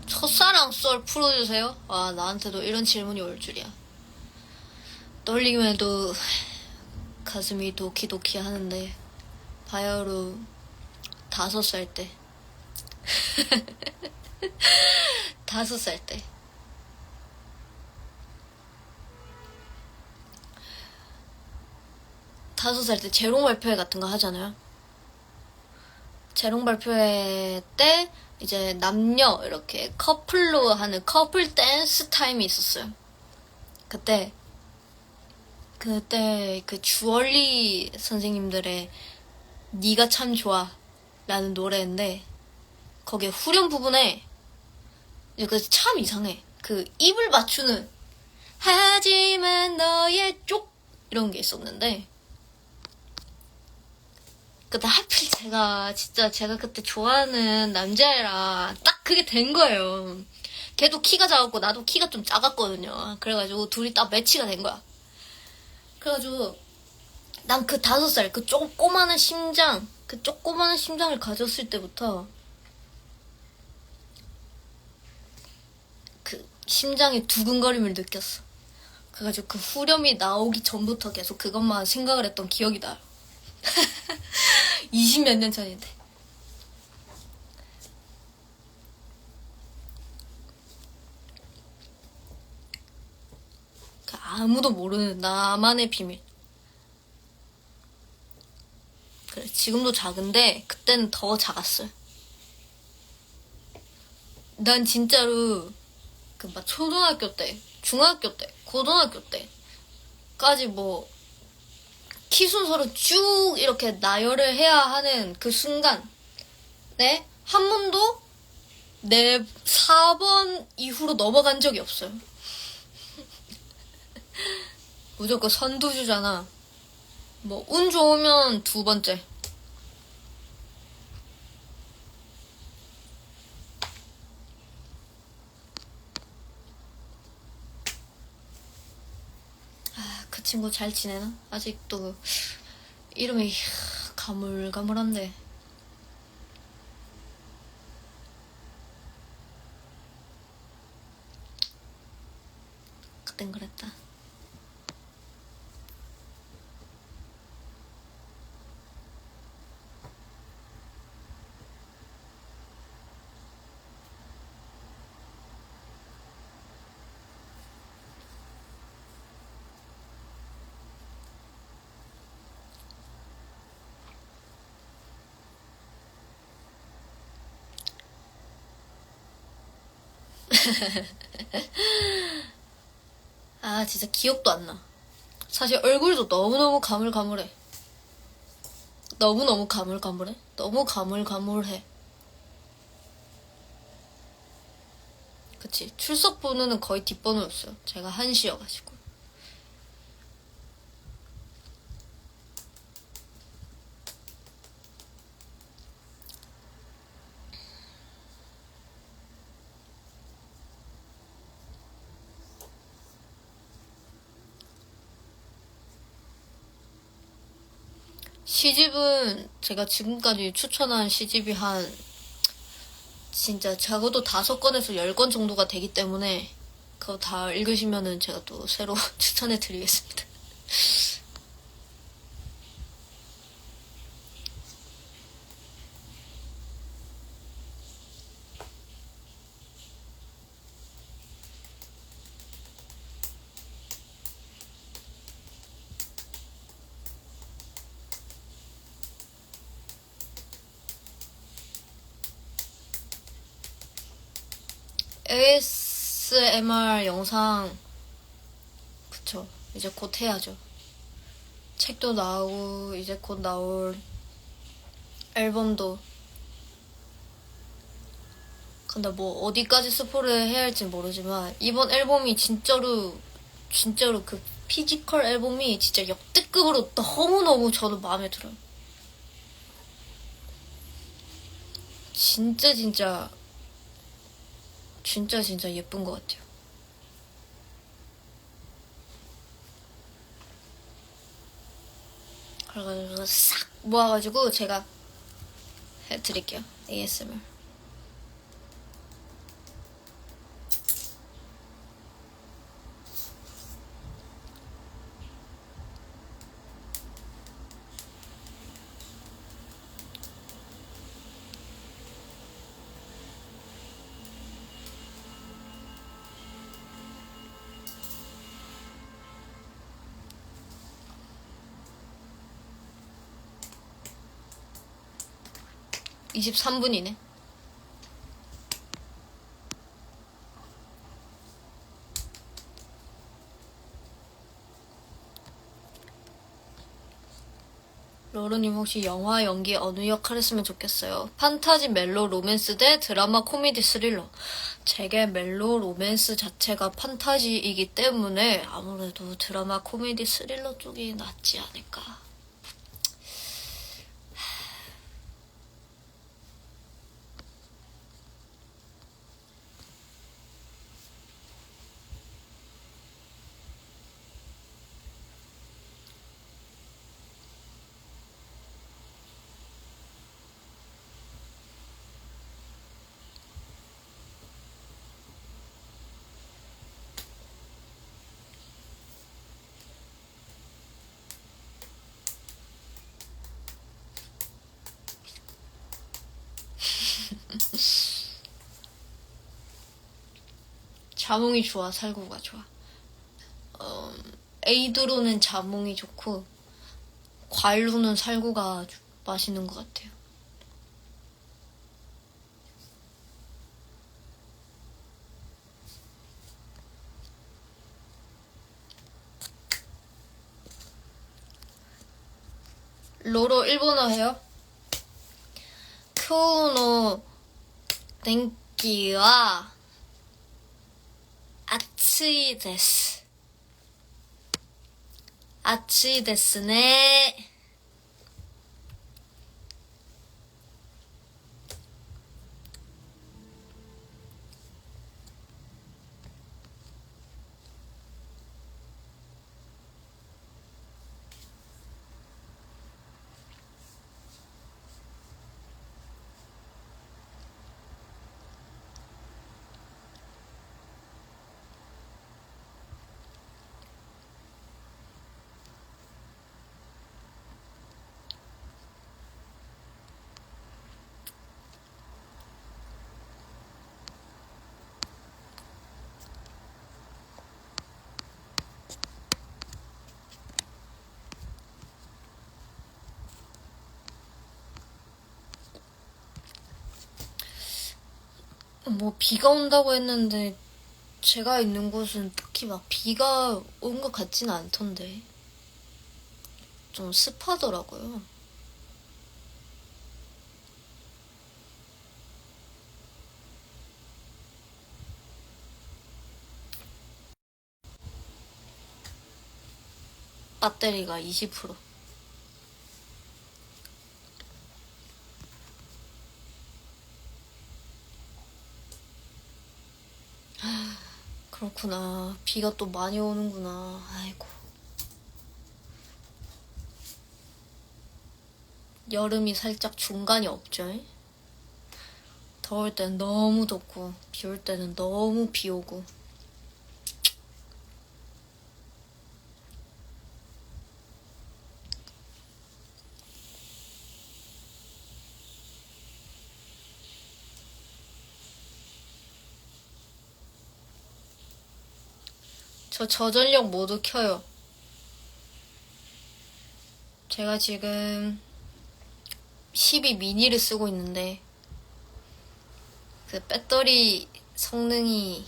첫사랑 썰 풀어주세요. 아, 나한테도 이런 질문이 올 줄이야. 떨리기만 해도 가슴이 도키도키 하는데 바야흐로 5살 때 5살 때 재롱 발표회 같은 거 하잖아요. 재롱 발표회 때 이제 남녀 이렇게 커플로 하는 커플 댄스 타임이 있었어요. 그때 그 주얼리 선생님들의 네가 참 좋아 라는 노래인데 거기에 후렴 부분에 참 이상해. 그 입을 맞추는 하지만 너의 쪽 이런 게 있었는데 그때 하필 제가 그때 좋아하는 남자애랑 딱 그게 된 거예요. 걔도 키가 작았고 나도 키가 좀 작았거든요. 그래가지고 둘이 딱 매치가 된 거야. 그래가지고 난 그 5살 그 조그마한 심장을 가졌을 때부터 그 심장의 두근거림을 느꼈어. 그래가지고 그 후렴이 나오기 전부터 계속 그것만 생각을 했던 기억이 나요. 20몇 년 전인데. 아무도 모르는 나만의 비밀. 그래, 지금도 작은데 그때는 더 작았어요. 난 진짜로 그 막 초등학교 때, 중학교 때, 고등학교 때까지 뭐 키 순서로 쭉 이렇게 나열을 해야 하는 그 순간 네? 한 번도 내 4번 이후로 넘어간 적이 없어요. 무조건 선두주잖아. 뭐 운 좋으면 2번째. 아, 그 친구 잘 지내나? 아직도 이름이 가물가물한데. 그땐 그랬다. 아, 진짜 기억도 안 나. 사실 얼굴도 너무너무 가물가물해. 너무너무 가물가물해? 너무 가물가물해. 그치. 출석 번호는 거의 뒷번호였어요. 제가 한시여가지고. 시집은 제가 지금까지 추천한 시집이 한 진짜 적어도 5권에서 10권 정도가 되기 때문에 그거 다 읽으시면은 제가 또 새로 추천해 드리겠습니다. ASMR 영상 그쵸 이제 곧 해야죠. 책도 나오고 이제 곧 나올 앨범도. 근데 뭐 어디까지 스포를 해야 할지 모르지만 이번 앨범이 진짜로 그 피지컬 앨범이 진짜 역대급으로 너무너무 저는 마음에 들어요. 진짜 예쁜 것 같아요. 그래가지고 싹 모아가지고 제가 해드릴게요. ASMR. (23분이네) 로로님 혹시 영화 연기 어느 역할 했으면 좋겠어요? 판타지 멜로 로맨스 대 드라마 코미디 스릴러. 제게 멜로 로맨스 자체가 판타지이기 때문에 아무래도 드라마 코미디 스릴러 쪽이 낫지 않을까. 자몽이 좋아, 살구가 좋아. 에이드로는 자몽이 좋고 과일로는 살구가 맛있는 것 같아요. 로로 일본어 해요? 쿄노 땡기와 아츠이 데스. 아츠이 데스네. 뭐 비가 온다고 했는데 제가 있는 곳은 딱히 막 비가 온 것 같지는 않던데 좀 습하더라고요. 배터리가 20%. 그렇구나. 비가 또 많이 오는구나. 아이고. 여름이 살짝 중간이 없죠? 더울 땐 너무 덥고, 비 올 때는 너무 비 오고. 저 저전력 모두 켜요. 제가 지금 12 미니를 쓰고 있는데 그 배터리 성능이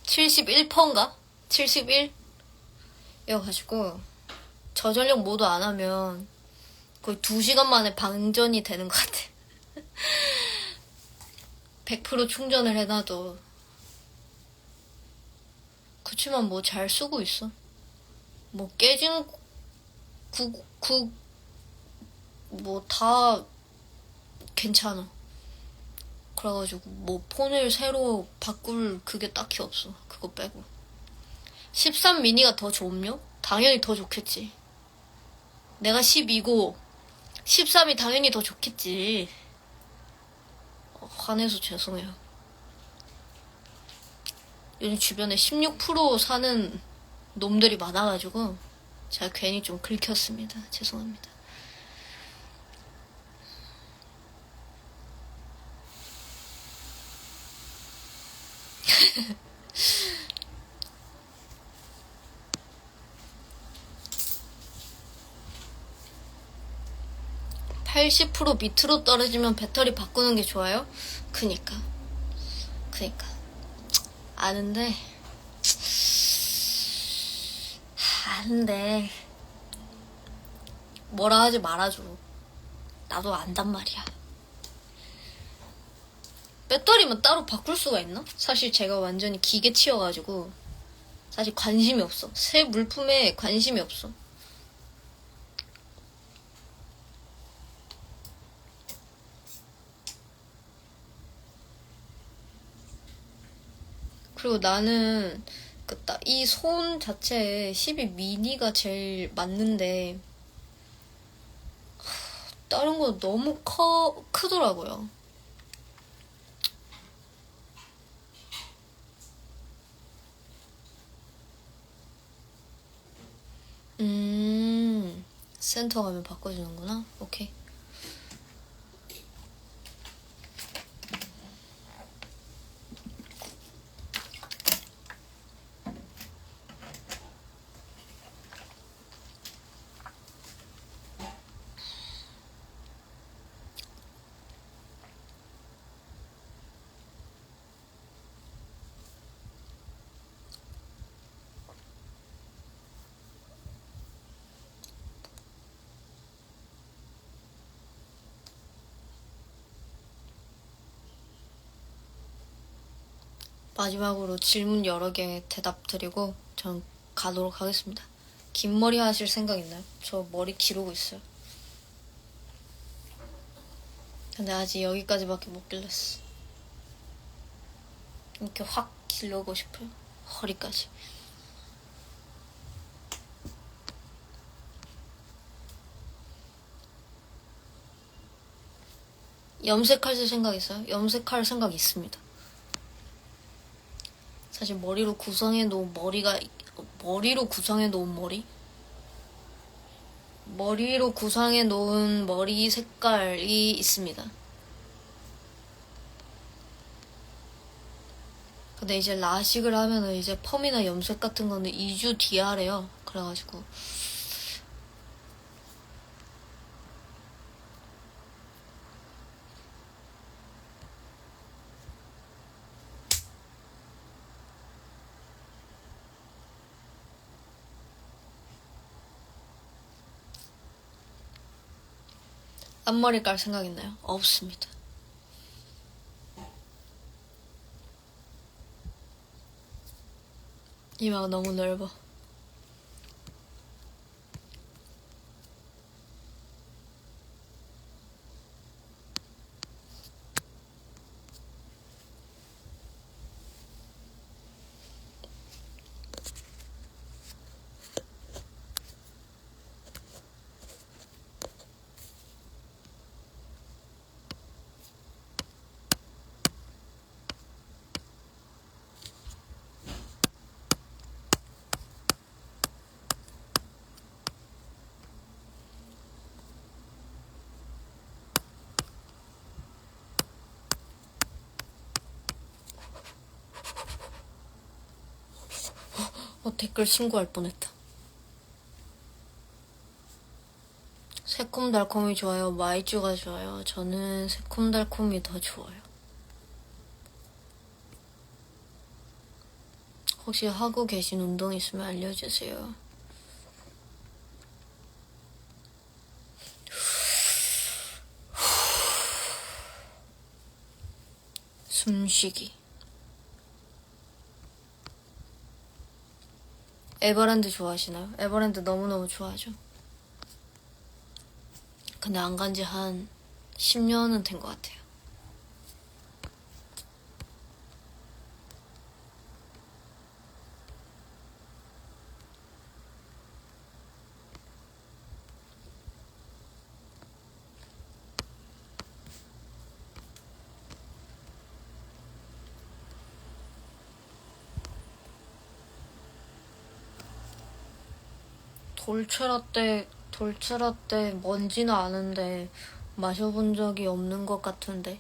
71%인가? 71? 이어가지고 저전력 모두 안 하면 거의 2시간 만에 방전이 되는 것 같아. 100% 충전을 해놔도. 그치만 뭐 잘 쓰고 있어. 뭐 깨진 뭐 다 괜찮아. 그래가지고 뭐 폰을 새로 바꿀 그게 딱히 없어. 그거 빼고. 13 미니가 더 좋음요? 당연히 더 좋겠지. 내가 12고 13이 당연히 더 좋겠지. 화내서 죄송해요. 요즘 주변에 16% 사는 놈들이 많아가지고 제가 괜히 좀 긁혔습니다. 죄송합니다. (80% 밑으로 떨어지면 배터리 바꾸는 게 좋아요? 그니까 아는데 뭐라 하지 말아줘. 나도 안단 말이야. 배터리만 따로 바꿀 수가 있나? 사실 제가 완전히 기계 치여가지고 사실 관심이 없어. 새 물품에 관심이 없어. 그리고 나는 이 손 자체에 12 미니가 제일 맞는데 다른 거 너무 크더라고요. 센터 가면 바꿔주는구나. 오케이. 마지막으로 질문 여러 개 대답 드리고 전 가도록 하겠습니다. 긴 머리 하실 생각 있나요? 저 머리 기르고 있어요. 근데 아직 여기까지밖에 못 길렀어. 이렇게 확 길르고 싶어요. 허리까지. 염색할 생각 있어요? 염색할 생각 있습니다. 사실 머리로 구성해 놓은 머리? 머리로 구성해 놓은 머리 색깔이 있습니다. 근데 이제 라식을 하면은 이제 펌이나 염색 같은 거는 2주 뒤에 하래요. 그래가지고 앞머리 깔 생각 있나요? 없습니다. 이마가 너무 넓어. 댓글 신고할 뻔했다. 새콤달콤이 좋아요? 마이쮸가 좋아요? 저는 새콤달콤이 더 좋아요. 혹시 하고 계신 운동 있으면 알려주세요. 숨쉬기. 에버랜드 좋아하시나요? 에버랜드 너무너무 좋아하죠. 근데 안 간 지 한 10년은 된 것 같아요. 돌체라떼 뭔지는 아는데 마셔본 적이 없는 것 같은데.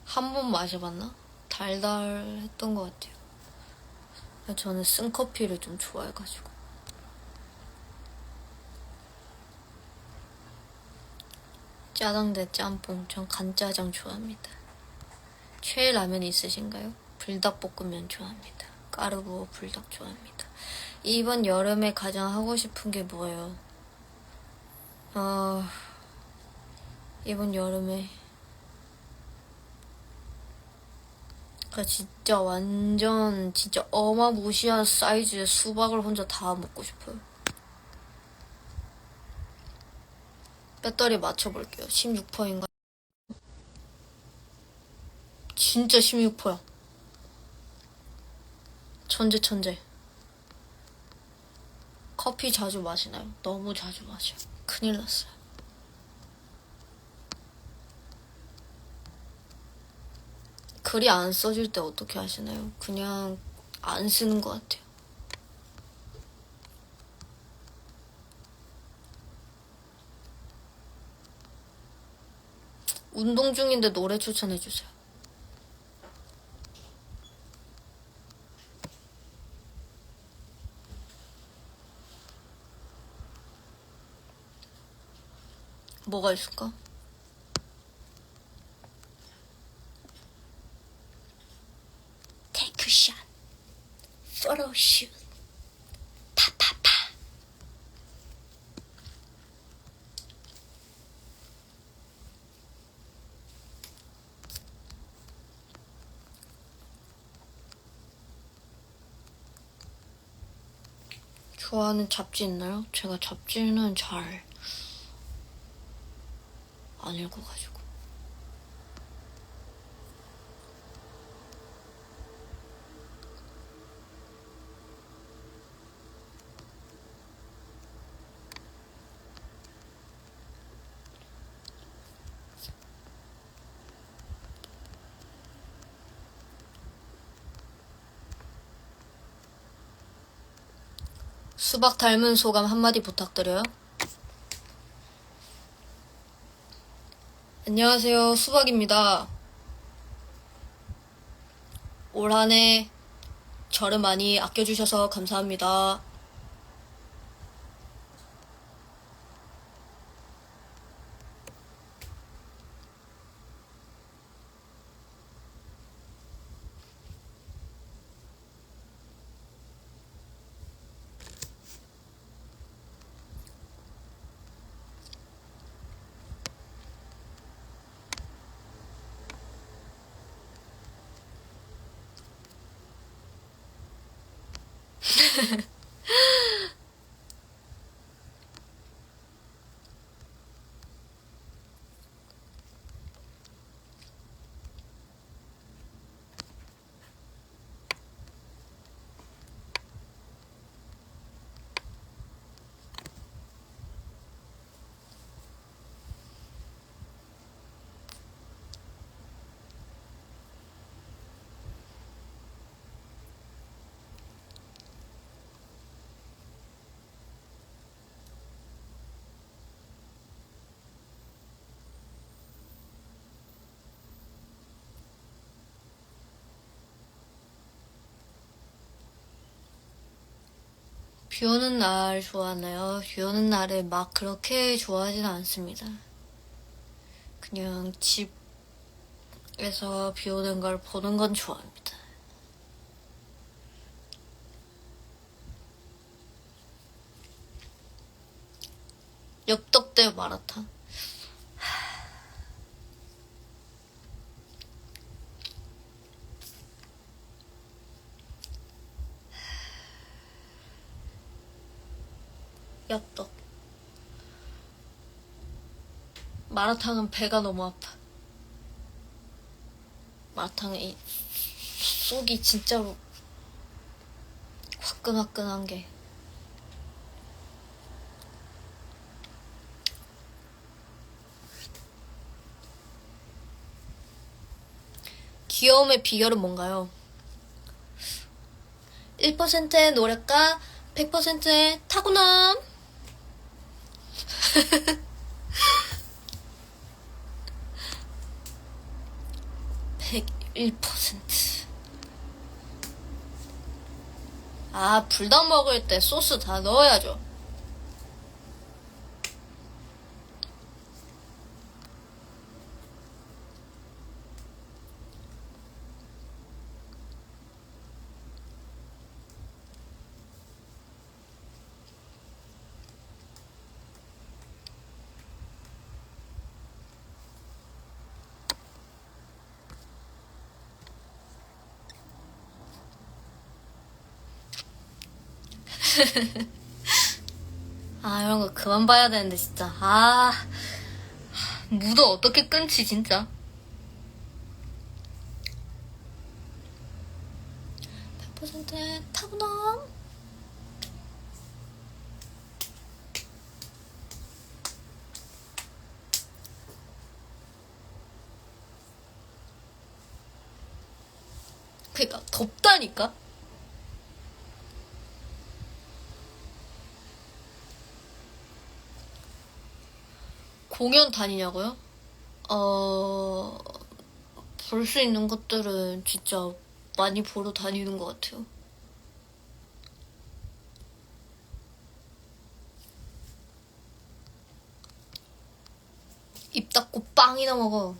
한 번 마셔봤나? 달달했던 것 같아요. 저는 쓴커피를 좀 좋아해가지고. 짜장 대 짬뽕, 전 간짜장 좋아합니다. 최애 라면 있으신가요? 불닭볶음면 좋아합니다. 까르보 불닭 좋아합니다. 이번 여름에 가장 하고 싶은 게 뭐예요? 이번 여름에 진짜 완전 진짜 어마무시한 사이즈의 수박을 혼자 다 먹고 싶어요. 배터리 맞춰볼게요. 16%인가? 진짜 16%야. 천재. 커피 자주 마시나요? 너무 자주 마셔요. 큰일 났어요. 글이 안 써질 때 어떻게 하시나요? 그냥 안 쓰는 것 같아요. 운동 중인데 노래 추천해주세요. 뭐가 있을까? Take a shot. Photo shoot. 파파파. 좋아하는 잡지 있나요? 제가 잡지는 잘 안 읽어가지고. 수박 닮은 소감 한마디 부탁드려요. 안녕하세요, 수박입니다. 올 한 해 저를 많이 아껴주셔서 감사합니다. 비 오는 날 좋아하나요? 비 오는 날에 막 그렇게 좋아하지는 않습니다. 그냥 집에서 비 오는 걸 보는 건 좋아합니다. 엽떡대 마라탕. 엽떡. 마라탕은 배가 너무 아파. 마라탕의 속이 진짜로 화끈화끈한 게. 귀여움의 비결은 뭔가요? 1%의 노력과 100%의 타고남. 101%. 아, 불닭 먹을 때 소스 다 넣어야죠. 아, 이런 거 그만 봐야 되는데, 진짜. 아, 무도 어떻게 끊지, 진짜. 100%의 타고남. 그니까, 덥다니까? 공연 다니냐고요? 볼 수 있는 것들은 진짜 많이 보러 다니는 것 같아요. 입 닫고 빵이나 먹어.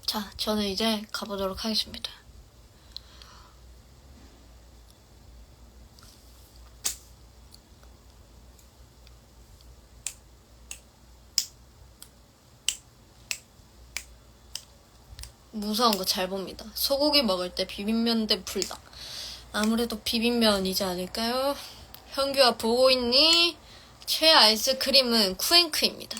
자, 저는 이제 가보도록 하겠습니다. 무서운 거 잘 봅니다. 소고기 먹을 때 비빔면 대 불닭. 아무래도 비빔면이지 않을까요? 현규야 보고 있니? 최애 아이스크림은 쿠앤크입니다.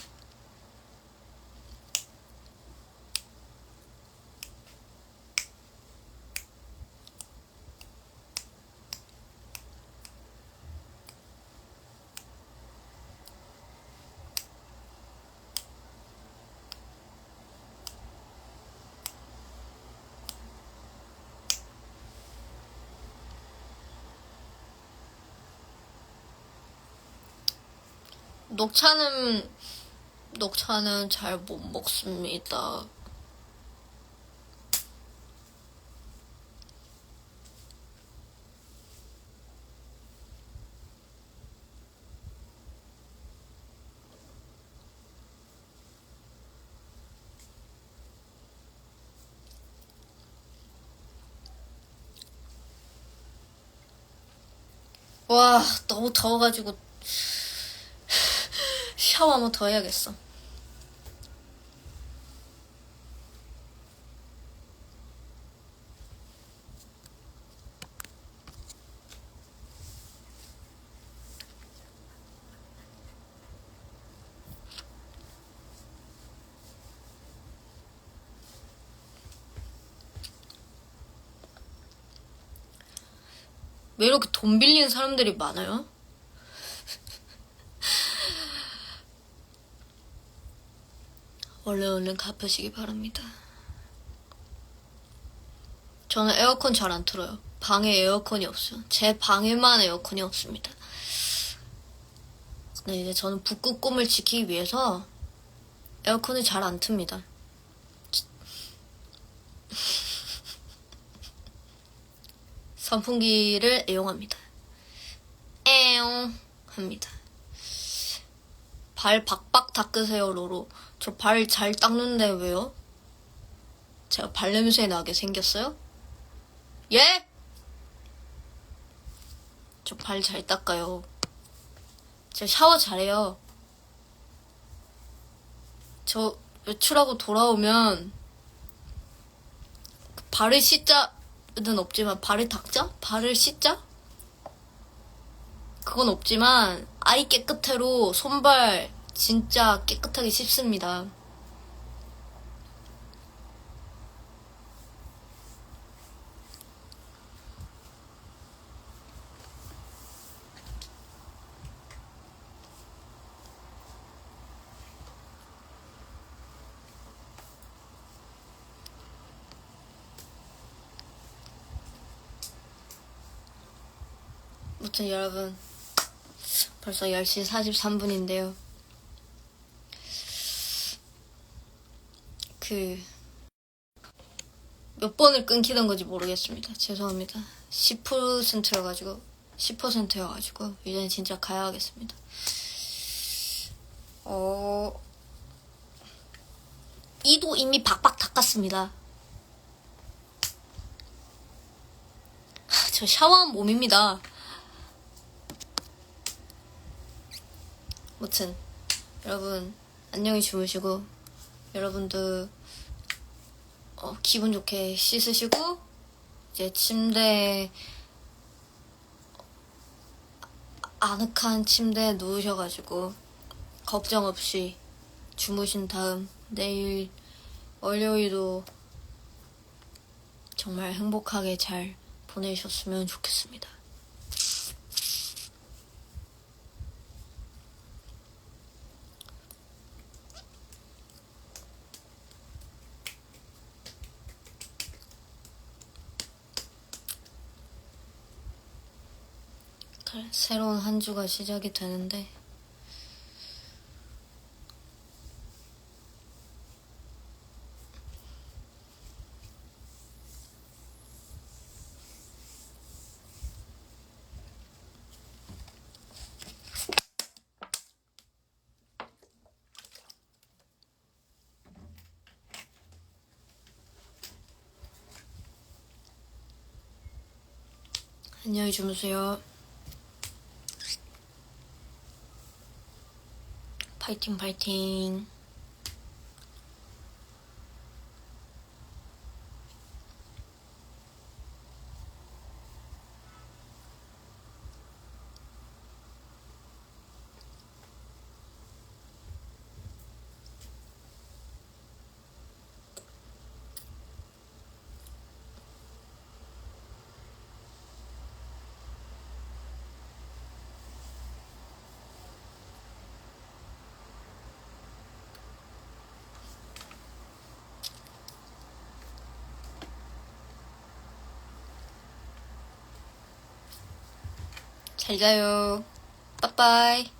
녹차는 잘 못 먹습니다. 와, 너무 더워가지고 샤워 한번 더 해야겠어. 왜 이렇게 돈 빌리는 사람들이 많아요? 얼른 갚으시기 바랍니다. 저는 에어컨 잘 안 틀어요. 방에 에어컨이 없어요. 제 방에만 에어컨이 없습니다. 네, 이제 저는 북극 꿈을 지키기 위해서 에어컨을 잘 안 틉니다. 선풍기를 애용합니다. 에용 합니다. 발 박박 닦으세요, 로로. 저 발 잘 닦는데 왜요? 제가 발냄새 나게 생겼어요? 예? 저 발 잘 닦아요. 제가 샤워 잘해요. 저 외출하고 돌아오면 발을 씻자는 없지만 발을 닦자? 발을 씻자? 그건 없지만 아이 깨끗해로 손발 진짜 깨끗하게 씻습니다. 아무튼 여러분 벌써 10시 43분인데요. 몇 번을 끊기던 건지 모르겠습니다. 죄송합니다. 10%여가지고 이제는 진짜 가야 하겠습니다. 이도 이미 박박 닦았습니다. 저 샤워한 몸입니다. 아무튼 여러분 안녕히 주무시고 여러분도 기분 좋게 씻으시고 이제 침대에 아늑한 침대에 누우셔가지고 걱정 없이 주무신 다음 내일 월요일도 정말 행복하게 잘 보내셨으면 좋겠습니다. 그래, 새로운 한 주가 시작이 되는데 안녕히 주무세요. 파이팅 파이팅. 잘 자요. 빠빠이.